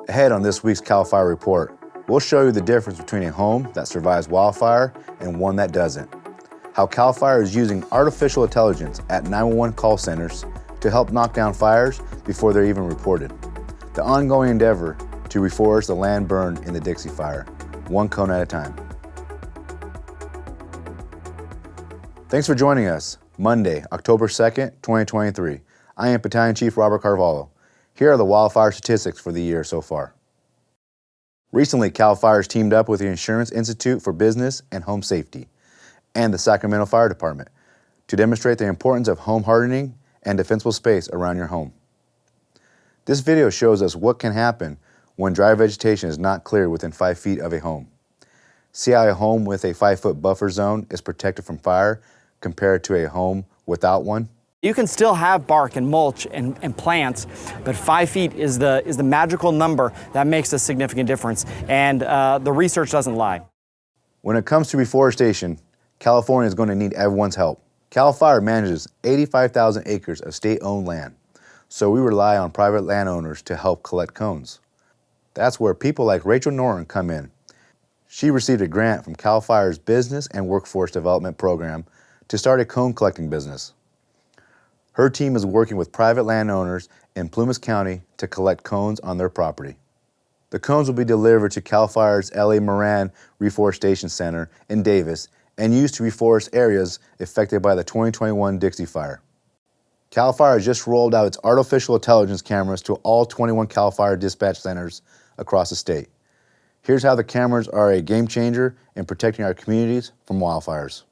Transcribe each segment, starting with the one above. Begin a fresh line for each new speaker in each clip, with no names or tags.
Ahead on this week's CAL FIRE Report, we'll show you the difference between a home that survives wildfire and one that doesn't. How CAL FIRE is using artificial intelligence at 911 call centers to help knock down fires before they're even reported. The ongoing endeavor to reforest the land burned in the Dixie Fire, one cone at a time. Thanks for joining us. Monday, October 2nd, 2023. I am Battalion Chief Robert Carvalho. Here are the wildfire statistics for the year so far. Recently, CAL FIRE teamed up with the Insurance Institute for Business and Home Safety and the Sacramento Fire Department to demonstrate the importance of home hardening and defensible space around your home. This video shows us what can happen when dry vegetation is not cleared within 5 feet of a home. See how a home with a 5-foot buffer zone is protected from fire compared to a home without one?
You can still have bark and mulch and plants, but 5 feet is the magical number that makes a significant difference, and the research doesn't lie.
When it comes to reforestation, California is going to need everyone's help. CAL FIRE manages 85,000 acres of state-owned land, so we rely on private landowners to help collect cones. That's where people like Rachel Norton come in. She received a grant from CAL FIRE's Business and Workforce Development Program to start a cone collecting business. Her team is working with private landowners in Plumas County to collect cones on their property. The cones will be delivered to CAL FIRE's L.A. Moran Reforestation Center in Davis and used to reforest areas affected by the 2021 Dixie Fire. CAL FIRE just rolled out its artificial intelligence cameras to all 21 CAL FIRE dispatch centers across the state. Here's how the cameras are a game changer in protecting our communities from wildfires.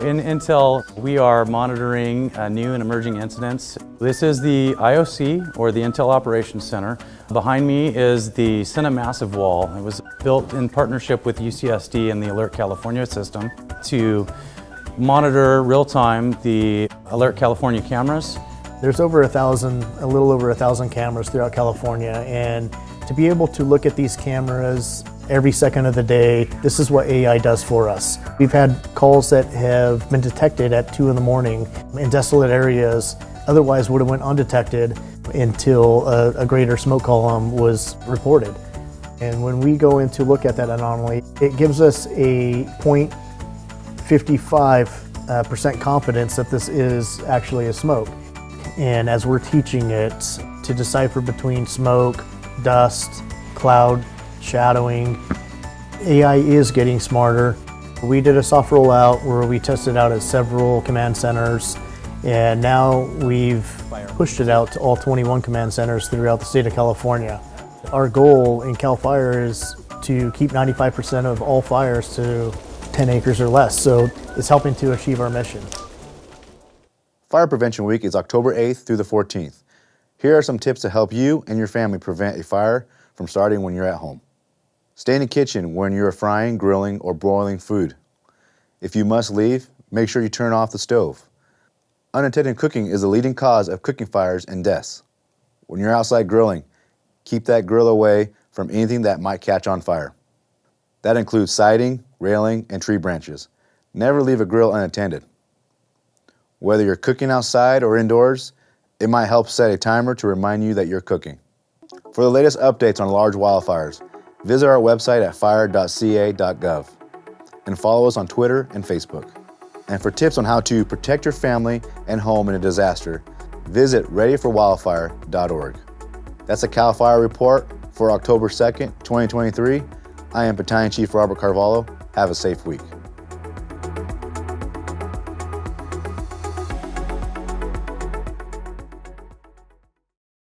In Intel, we are monitoring new and emerging incidents. This is the IOC, or the Intel Operations Center. Behind me is the Senate Massive Wall. It was built in partnership with UCSD and the Alert California system to monitor real-time the Alert California cameras.
There's a little over 1,000 cameras throughout California, and to be able to look at these cameras every second of the day, this is what AI does for us. We've had calls that have been detected at 2 in the morning in desolate areas, otherwise would have went undetected until a greater smoke column was reported. And when we go in to look at that anomaly, it gives us a 0.55% confidence that this is actually a smoke. And as we're teaching it to decipher between smoke, dust, cloud, shadowing, AI is getting smarter. We did a soft rollout where we tested out at several command centers, and now we've pushed it out to all 21 command centers throughout the state of California. Our goal in CAL FIRE is to keep 95% of all fires to 10 acres or less, so it's helping to achieve our mission.
Fire Prevention Week is October 8th through the 14th. Here are some tips to help you and your family prevent a fire from starting when you're at home. Stay in the kitchen when you're frying, grilling, or broiling food. If you must leave, make sure you turn off the stove. Unattended cooking is the leading cause of cooking fires and deaths. When you're outside grilling, keep that grill away from anything that might catch on fire. That includes siding, railing, and tree branches. Never leave a grill unattended. Whether you're cooking outside or indoors, it might help set a timer to remind you that you're cooking. For the latest updates on large wildfires, visit our website at fire.ca.gov and follow us on Twitter and Facebook. And for tips on how to protect your family and home in a disaster, visit readyforwildfire.org. That's the CAL FIRE Report for October 2nd, 2023. I am Battalion Chief Robert Carvalho. Have a safe week.